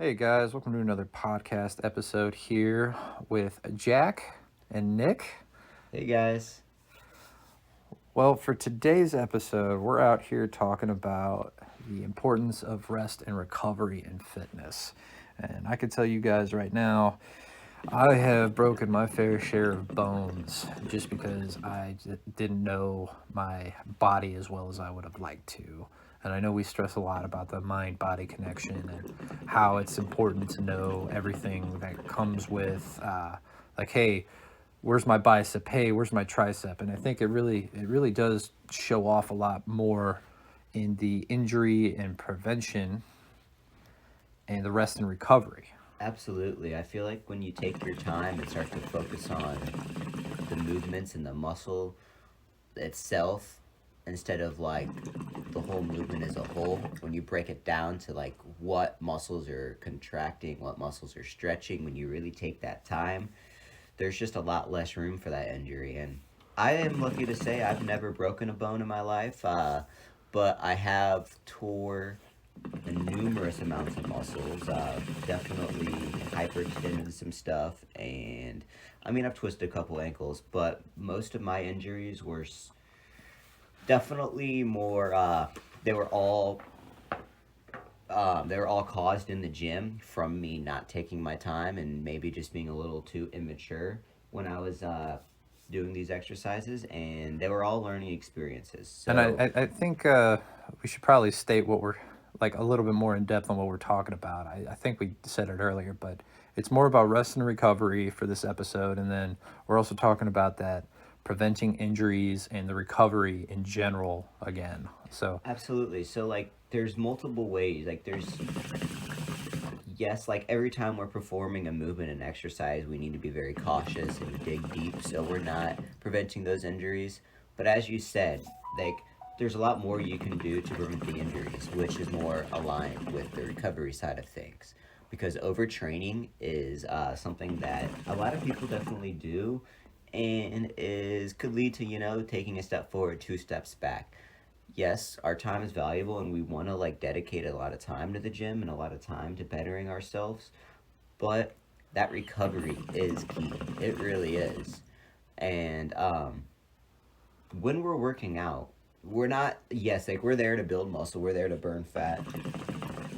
Hey guys, welcome to another podcast episode here with Jack and Nick. Hey guys. Well, for today's episode, we're out here talking about the importance of rest and recovery in fitness. And I can tell you guys right now, I have broken my fair share of bones just because didn't know my body as well as I would have liked to. And I know we stress a lot about the mind body connection and how it's important to know everything that comes with, like, hey, where's my bicep? Hey, where's my tricep? And I think it really does show off a lot more in the injury and prevention and the rest and recovery. Absolutely. I feel like when you take your time and start to focus on the movements and the muscle itself instead of like the whole movement as a whole, when you break it down to like what muscles are contracting, what muscles are stretching, when you really take that time, there's just a lot less room for that injury. And I am lucky to say I've never broken a bone in my life, but I have tore numerous amounts of muscles. Definitely hyperextended some stuff, and I mean I've twisted a couple ankles, but most of my injuries were definitely more. They were all. They were all caused in the gym from me not taking my time and maybe just being a little too immature when I was doing these exercises, and they were all learning experiences. And I, So I, I think we should probably state what we're like a little bit more in depth on what we're talking about. I think we said it earlier, but it's more about rest and recovery for this episode. And then we're also talking about that preventing injuries and the recovery in general again. So, absolutely. So like there's multiple ways. Like there's yes, like every time we're performing a movement and exercise, we need to be very cautious and dig deep so we're not preventing those injuries. But as you said, like there's a lot more you can do to prevent the injuries, which is more aligned with the recovery side of things. Because overtraining is something that a lot of people definitely do, and is could lead to taking a step forward, two steps back. Yes, our time is valuable and we want to like dedicate a lot of time to the gym and a lot of time to bettering ourselves, but that recovery is key. It really is. And when we're working out, we're not, yes, like we're there to build muscle, we're there to burn fat.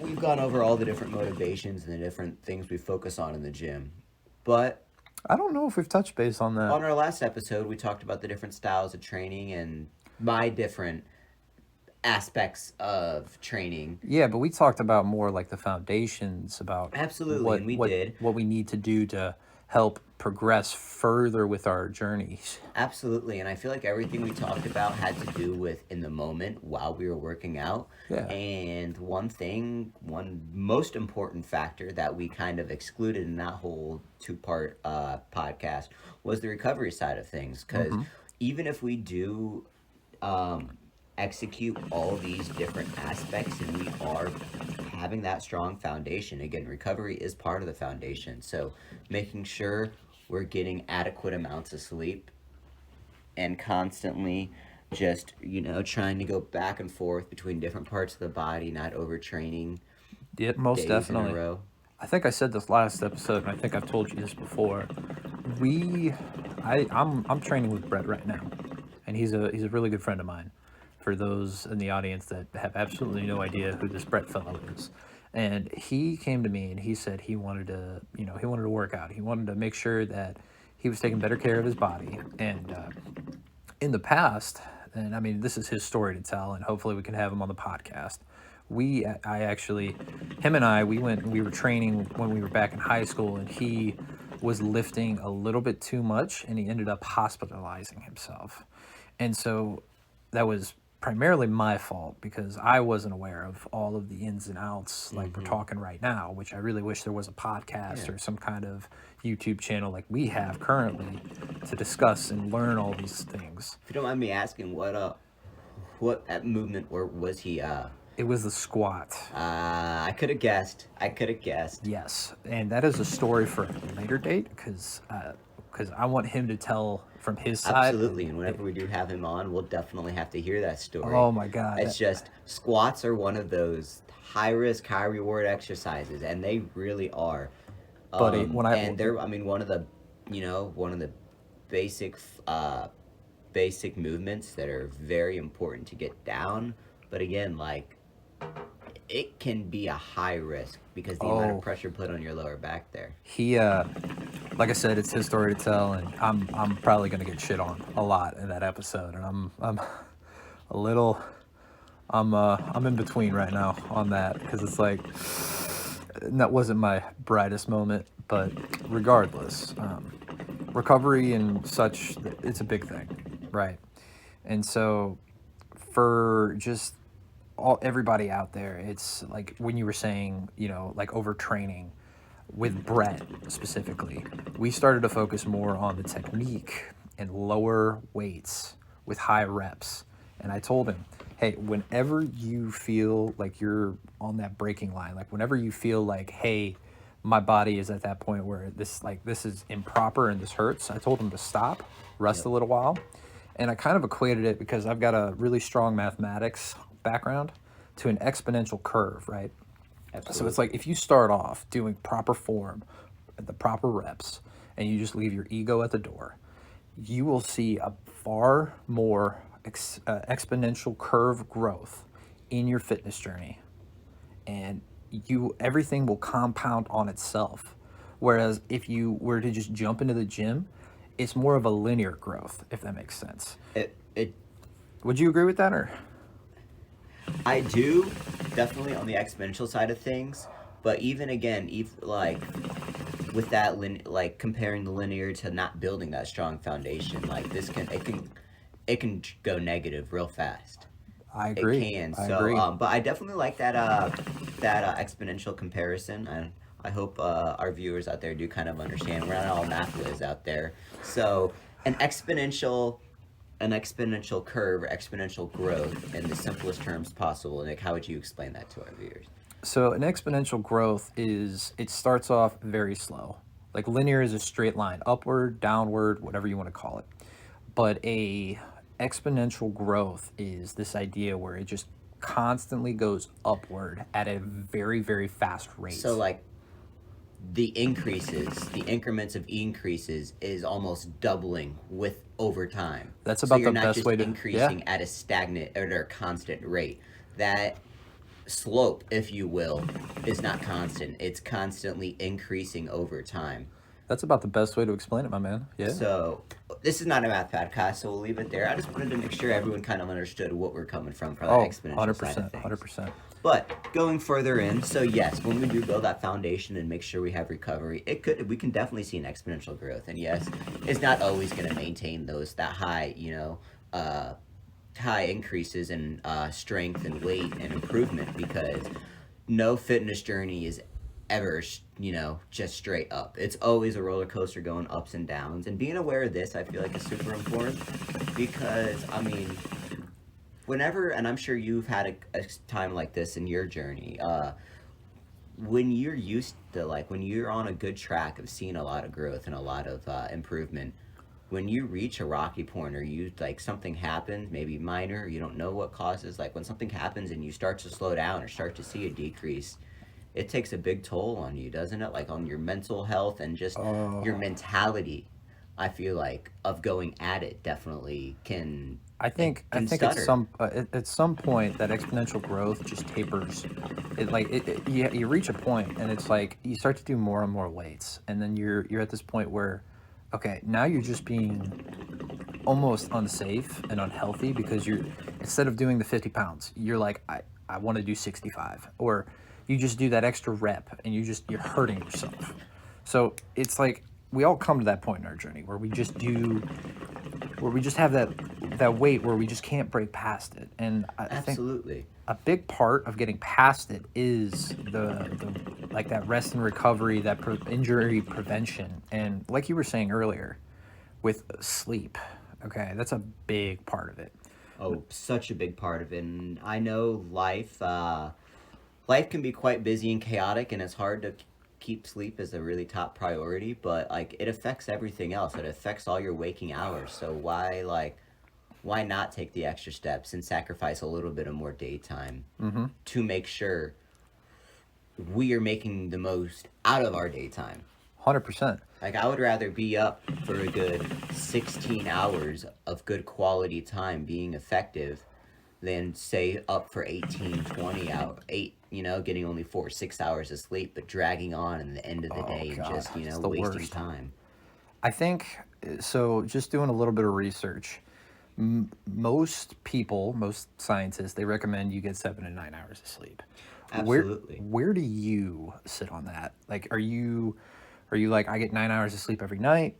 We've gone over all the different motivations and the different things we focus on in the gym. But I don't know if we've touched base on that. on our last episode, we talked about the different styles of training and my different aspects of training. Yeah, but we talked about more like the foundations about Absolutely, what and we what did. what we need to do to help progress further with our journeys. Absolutely, and I feel like everything we talked about had to do with in the moment while we were working out. Yeah. And one most important factor that we kind of excluded in that whole two-part podcast was the recovery side of things. Because Mm-hmm. even if we do execute all these different aspects and we are having that strong foundation, again, recovery is part of the foundation. So making sure we're getting adequate amounts of sleep and constantly just trying to go back and forth between different parts of the body, not overtraining Yeah, most days in a definitely. row. I think I said this last episode, and I think I've told you this before. We, I'm training with Brett right now, and he's a really good friend of mine. For those in the audience that have absolutely no idea who this Brett fellow is, and he came to me and he said he wanted to work out. He wanted to make sure that he was taking better care of his body, and in the past, and I mean, this is his story to tell, and hopefully we can have him on the podcast. I actually, him and I, we were training when we were back in high school, and he was lifting a little bit too much, and he ended up hospitalizing himself. And so that was primarily my fault because I wasn't aware of all of the ins and outs like we're Mm-hmm. talking right now, which I really wish there was a podcast Yeah. or some kind of YouTube channel like we have currently to discuss and learn all these things. If you don't mind me asking, what movement or was he? It was the squat. I could have guessed. I could have guessed. Yes, and that is a story for a later date because because I want him to tell from his side. Absolutely, and whenever we do have him on, we'll definitely have to hear that story. Oh my God, It's just squats are one of those high risk, high reward exercises, and they really are. buddy, when I And they're, I mean, one of the basic, basic movements that are very important to get down. But again, like it can be a high risk because the amount of oh pressure put on your lower back there. he like I said, it's his story to tell, and I'm probably gonna get shit on a lot in that episode, and I'm a little I'm in between right now on that because it's like that wasn't my brightest moment, but regardless, recovery and such, it's a big thing, right? And so for just everybody out there, it's like when you were saying, like overtraining with Brett specifically, we started to focus more on the technique and lower weights with high reps. And I told him, hey, whenever you feel like you're on that breaking line, like whenever you feel like, hey, my body is at that point where this is improper and this hurts, I told him to stop, rest Yep. a little while. And I kind of equated it because I've got a really strong mathematics background to an exponential curve, right? So it's Absolutely. like if you start off doing proper form, the proper reps, and you just leave your ego at the door, you will see a far more exponential curve growth in your fitness journey, and everything will compound on itself. Whereas if you were to just jump into the gym, it's more of a linear growth, if that makes sense. It Would you agree with that, or? I do definitely on the exponential side of things, but even again, like with that like comparing the linear to not building that strong foundation, like it can go negative real fast. I It agree. can. I So, agree. but I definitely like that exponential comparison, and I hope our viewers out there do kind of understand. We're not all math whiz out there, so an exponential an exponential curve or exponential growth in the simplest terms possible. Nick, how would you explain that to our viewers? So an exponential growth is it starts off very slow. Like linear is a straight line, upward, downward, whatever you want to call it. But a exponential growth is this idea where it just constantly goes upward at a very, very fast So, rate. like the increments of increases is almost doubling with over time. That's So about you're the not best just way to, yeah, increasing at a stagnant or a constant rate. That slope, if you will, is not constant. It's constantly increasing over time. that's about the best way to explain it, my man. Yeah. So this is not a math podcast, so we'll leave it there. I just wanted to make sure everyone kind of understood what we're coming from that Oh, exponential side of 100%, things. 100%. But going further in, so yes, when we do build that foundation and make sure we have recovery, we can definitely see an exponential growth. And yes, it's not always going to maintain that high, high increases in strength and weight and improvement because no fitness journey is ever, just straight up. It's always a roller coaster going ups and downs. And being aware of this, I feel like is super important because, I mean, whenever, and I'm sure you've had a time like this in your journey, when you're used to, like, when you're on a good track of seeing a lot of growth and a lot of improvement, when you reach a rocky point or you, like, something happens, maybe minor, you don't know what causes, like, when something happens and you start to slow down or start to see a decrease, it takes a big toll on you, doesn't it? Like, on your mental health and just your mentality. I feel like of going at it definitely I can think at stutter. some point that exponential growth just tapers. You reach a point and it's like you start to do more and more weights, and then you're at this point where, okay, now you're just being almost unsafe and unhealthy because you're instead of doing the 50 pounds, you're like I want to do 65, or you just do that extra rep and you're hurting yourself. So it's like we all come to that point in our journey where we just have that weight where we just can't break past it. And I think Absolutely. a big part of getting past it is the like that rest and recovery, that injury prevention, and like you were saying earlier, with sleep. Okay, that's a big part of it. Oh, such a big part of it. And I know life can be quite busy and chaotic, and it's hard to keep sleep as a really top priority, but like it affects everything else. It affects all your waking hours. So why not take the extra steps and sacrifice a little bit of more daytime to make sure we are making the most out of our daytime? 100%. Like, I would rather be up for a good 16 hours of good quality time being effective than say up for 18, 20 hours, getting only 6 hours of sleep, but dragging on in the end of the Oh day and God, just, it's the wasting worst. time. I think so. Just doing a little bit of research, most people, most scientists, they recommend you get 7 to 9 hours of sleep. Absolutely. Where do you sit on that? Like, are you like I get 9 hours of sleep every night,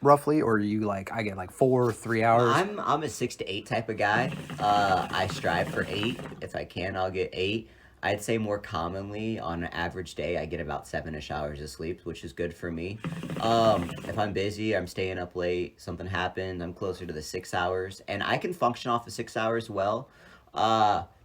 roughly, or are you like I get like 4, 3 hours? I'm a 6 to 8 type of guy. I strive for 8. If I can, I'll get 8. I'd say more commonly on an average day, I get about 7ish hours of sleep, which is good for me. If I'm busy, I'm staying up late, something happened, I'm closer to the 6 hours, and I can function off of 6 hours well.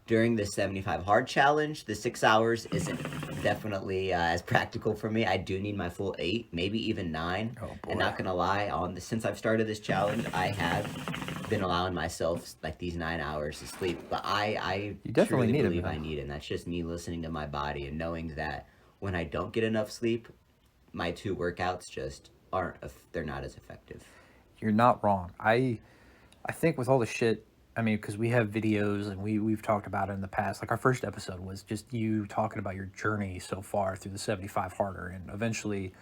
During the 75 hard challenge, the 6 hours isn't definitely as practical for me. I do need my full 8, maybe even 9. Oh boy. And not gonna lie, since I've started this challenge, I have been allowing myself like these 9 hours of sleep. But I You definitely truly need it, believe man. I need it. And that's just me listening to my body and knowing that when I don't get enough sleep, my 2 workouts just aren't. They're not as effective. You're not wrong. I think with all the shit, I mean, because we have videos and we've talked about it in the past. Like our first episode was just you talking about your journey so far through the 75 harder, and eventually,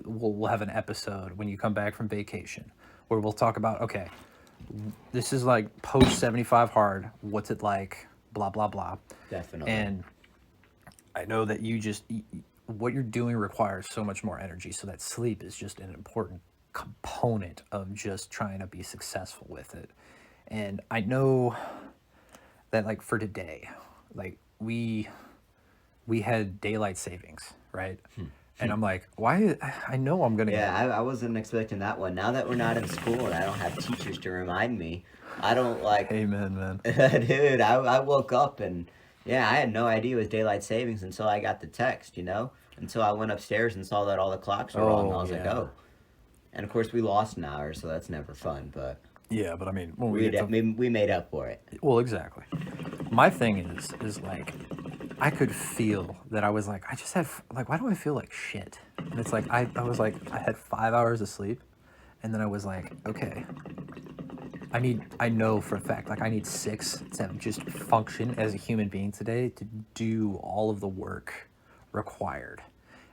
we'll have an episode when you come back from vacation where we'll talk about okay, this is like post 75 hard. What's it like? Blah blah blah. Definitely. And I know that what you're doing requires so much more energy. So that sleep is just an important component of just trying to be successful with it. And I know that like for today, like we had daylight savings, right? And I'm like, why? I know I'm gonna Yeah, I wasn't expecting that one. Now that we're not in school and I don't have teachers to remind me, I don't like. Amen, man. Dude, I woke up and yeah, I had no idea it was daylight savings until I got the text, until I went upstairs and saw that all the clocks were wrong. I was like, yeah. oh. And of course, we lost an hour, so that's never fun, but Yeah, but I mean, when we made up for it. well, exactly. My thing is like, I could feel that I was like, I just have like, why do I feel like shit? And it's like I was like, I had 5 hours of sleep, and then I was like, okay, I know for a fact, like I need 6 to just function as a human being today to do all of the work required.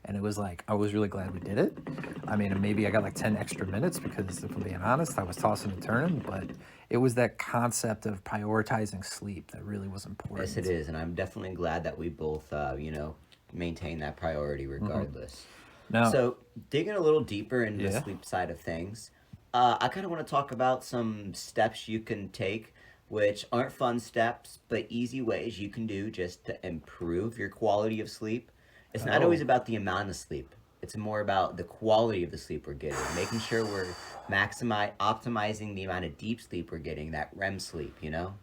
And it was like, I was really glad we did it. I mean, maybe I got like 10 extra minutes because if I'm being honest, I was tossing and turning, but it was that concept of prioritizing sleep that really was important. Yes, it is, and I'm definitely glad that we both, maintain that priority regardless. Now, So, digging a little deeper into the yeah. sleep side of things, I kind of want to talk about some steps you can take, which aren't fun steps, but easy ways you can do just to improve your quality of sleep. It's not always Oh. about the amount of sleep. It's more about the quality of the sleep we're getting, making sure we're optimizing the amount of deep sleep we're getting, that REM sleep.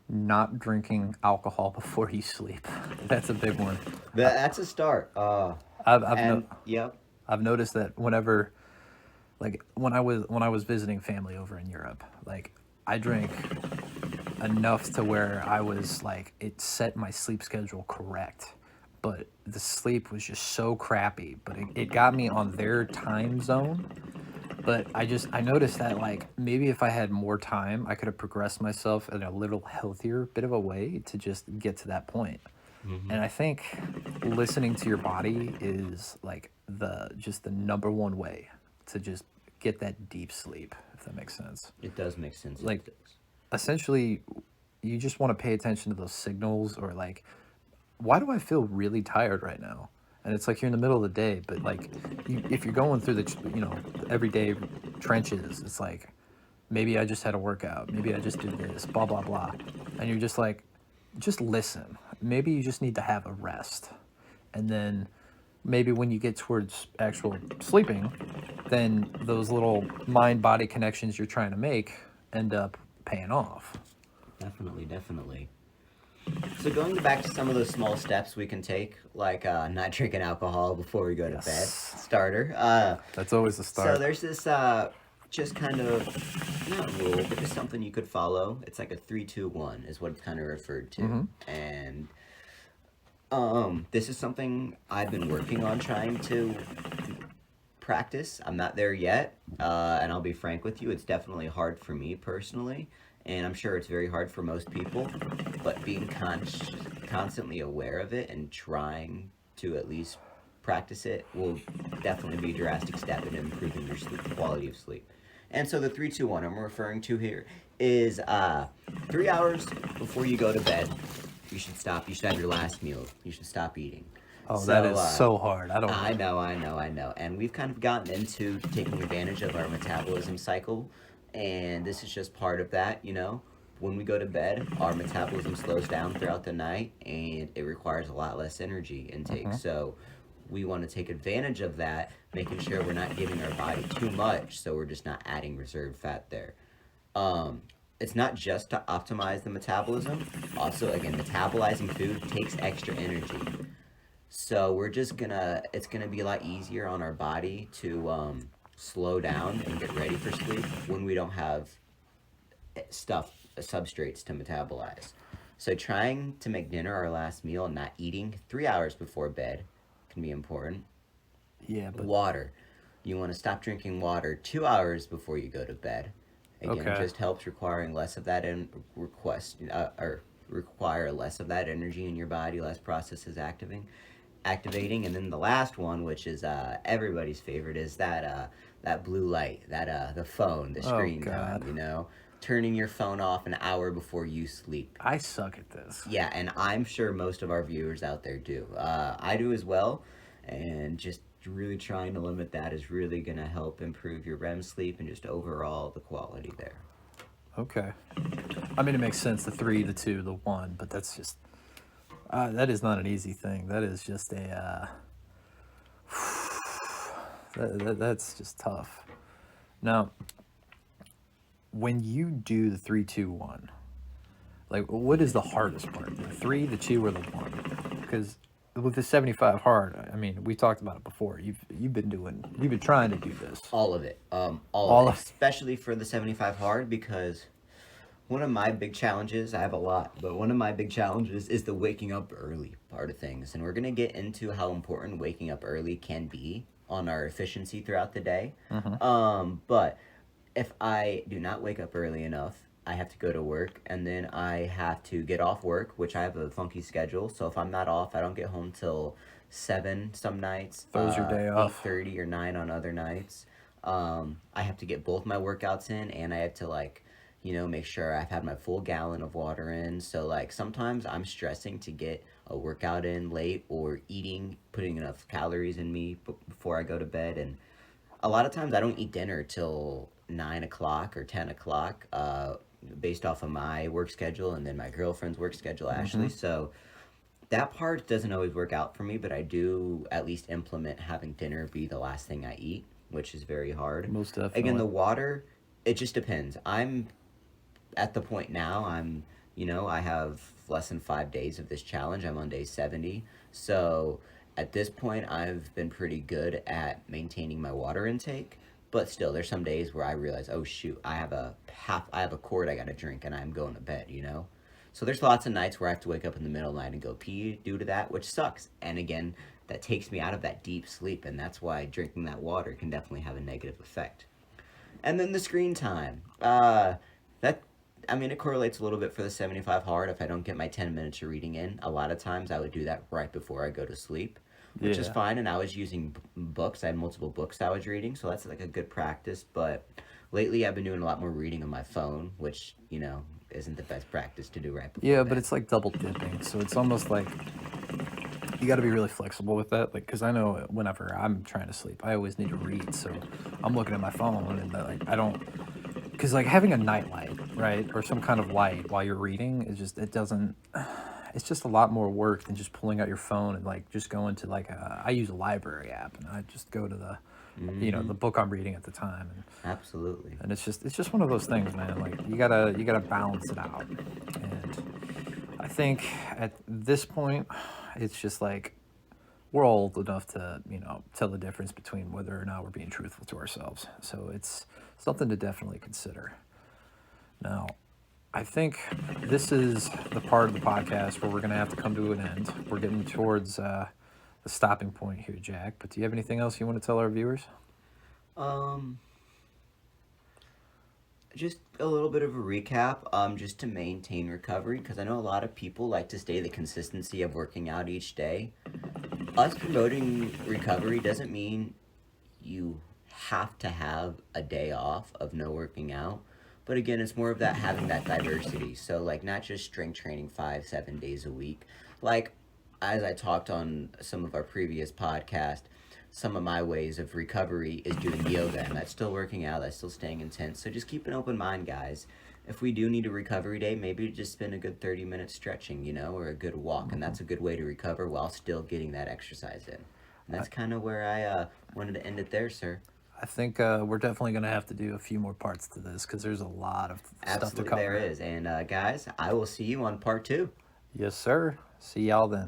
Not drinking alcohol before you sleep. That's a big one. That's a start. I've Yep. I've noticed that whenever, like when I was visiting family over in Europe, like I drank enough to where I was like it set my sleep schedule correct, but the sleep was just so crappy. But it got me on their time zone. But I noticed that like maybe if I had more time, I could have progressed myself in a little healthier bit of a way to just get to that point. And I think listening to your body is like the number one way to just get that deep sleep, if that makes sense. It does make sense. Like essentially you just want to pay attention to those signals or like why do I feel really tired right now? And it's like you're in the middle of the day, but like if you're going through the everyday trenches, it's like maybe I just had a workout, maybe I just did this, blah blah blah, and you're just like, just listen. Maybe you just need to have a rest, and then maybe when you get towards actual sleeping, then those little mind-body connections you're trying to make end up paying off. Definitely, definitely. So going back to some of those small steps we can take, like not drinking alcohol before we go to bed, Yes. starter. That's always the So start. there's this just kind of not rule, but just something you could follow. It's like a 3-2-1 is what it's kind of referred to, and this is something I've been working on trying to practice. I'm not there yet, and I'll be frank with you, it's definitely hard for me personally, and I'm sure it's very hard for most people. But being constantly aware of it and trying to at least practice it will definitely be a drastic step in improving your sleep, the quality of sleep. And so the 3-2-1 I'm referring to here is 3 hours before you go to bed, you should stop. You should have your last meal. You should stop eating. Oh, that So is so hard. I don't. I know. And we've kind of gotten into taking advantage of our metabolism cycle, and this is just part of that, you know. When we go to bed, our metabolism slows down throughout the night, and it requires a lot less energy intake. So we want to take advantage of that, making sure we're not giving our body too much, so we're just not adding reserve fat there. It's not just to optimize the metabolism. Also, again, metabolizing food takes extra energy. So it's gonna be a lot easier on our body to slow down and get ready for sleep when we don't have substrates to metabolize. So trying to make dinner our last meal and not eating 3 hours before bed can be important. Yeah, but Water. You want to stop drinking water 2 hours before you go to bed. Again, okay. just helps requiring less of that or require less of that energy in your body, less processes activating. And then the last one, which is everybody's favorite, is that blue light, that the phone, the Oh screen time. God, You know, turning your phone off an hour before you sleep. I suck at this. Yeah, and I'm sure most of our viewers out there do. I do as well, and just really trying to limit that is really gonna help improve your REM sleep and just overall the quality there. Okay. I mean, it makes sense. The 3, the 2, the 1, but that's just that is not an easy thing. That is just a that's just tough. Now, when you do the 3-2-1, like what is the hardest part? The 3, the 2, or the 1? Because with the 75 hard, I mean, we talked about it before. You've been trying to do this. All of it, all of All it, of especially for the 75 hard because one of my big challenges, I have a lot, but one of my big challenges is the waking up early part of things. And we're going to get into how important waking up early can be on our efficiency throughout the day. But if I do not wake up early enough, I have to go to work and then I have to get off work, which I have a funky schedule. So if I'm not off, I don't get home till 7 some nights, those your day off. 8:30 or 9 on other nights. I have to get both my workouts in and I have to make sure I've had my full gallon of water in. So like sometimes I'm stressing to get a workout in late or putting enough calories in me before I go to bed. And a lot of times I don't eat dinner till 9 o'clock or 10 o'clock, based off of my work schedule and then my girlfriend's work schedule, Ashley. So that part doesn't always work out for me, but I do at least implement having dinner be the last thing I eat, which is very hard. Most definitely. Again, the water, it just depends. I'm at the point now, I have less than 5 days of this challenge. I'm on day 70. So at this point, I've been pretty good at maintaining my water intake. But still, there's some days where I realize, oh shoot, I have a quart I gotta drink, and I'm going to bed. So there's lots of nights where I have to wake up in the middle of the night and go pee due to that, which sucks. And again, that takes me out of that deep sleep, and that's why drinking that water can definitely have a negative effect. And then the screen time. It correlates a little bit for the 75 hard. If I don't get my 10 minutes of reading in, a lot of times I would do that right before I go to sleep, which is Yeah. fine. And I was using books. I had multiple books I was reading, so that's like a good practice. But lately I've been doing a lot more reading on my phone, which, isn't the best practice to do right before Yeah, bed. but it's like double dipping. So it's almost like you got to be really flexible with that. Like, because I know whenever I'm trying to sleep, I always need to read. So I'm looking at my phone and I don't, because like having a night light, right, or some kind of light while you're reading is just it doesn't. It's just a lot more work than just pulling out your phone and like just going to I use a library app and I just go to the book I'm reading at the time Absolutely. and it's just one of those things, man. Like you gotta balance it out, and I think at this point, it's just like we're old enough to, tell the difference between whether or not we're being truthful to ourselves. So it's something to definitely consider. Now, I think this is the part of the podcast where we're going to have to come to an end. We're getting towards the stopping point here, Jack. But do you have anything else you want to tell our viewers? Um, just a little bit of a recap, just to maintain recovery, because I know a lot of people like to stay the consistency of working out each day. Us promoting recovery doesn't mean you have to have a day off of no working out. But again, it's more of that having that diversity. So, like, not just strength training 5, 7 days a week. Like, as I talked on some of our previous podcasts, some of my ways of recovery is doing yoga, and that's still working out, that's still staying intense. So just keep an open mind, guys. If we do need a recovery day, maybe just spend a good 30 minutes stretching, or a good walk, and that's a good way to recover while still getting that exercise in. And that's kind of where I wanted to end it there, sir. I think we're definitely going to have to do a few more parts to this because there's a lot of stuff to Absolutely, cover. there is. And guys, I will see you on part 2. Yes, sir. See y'all then.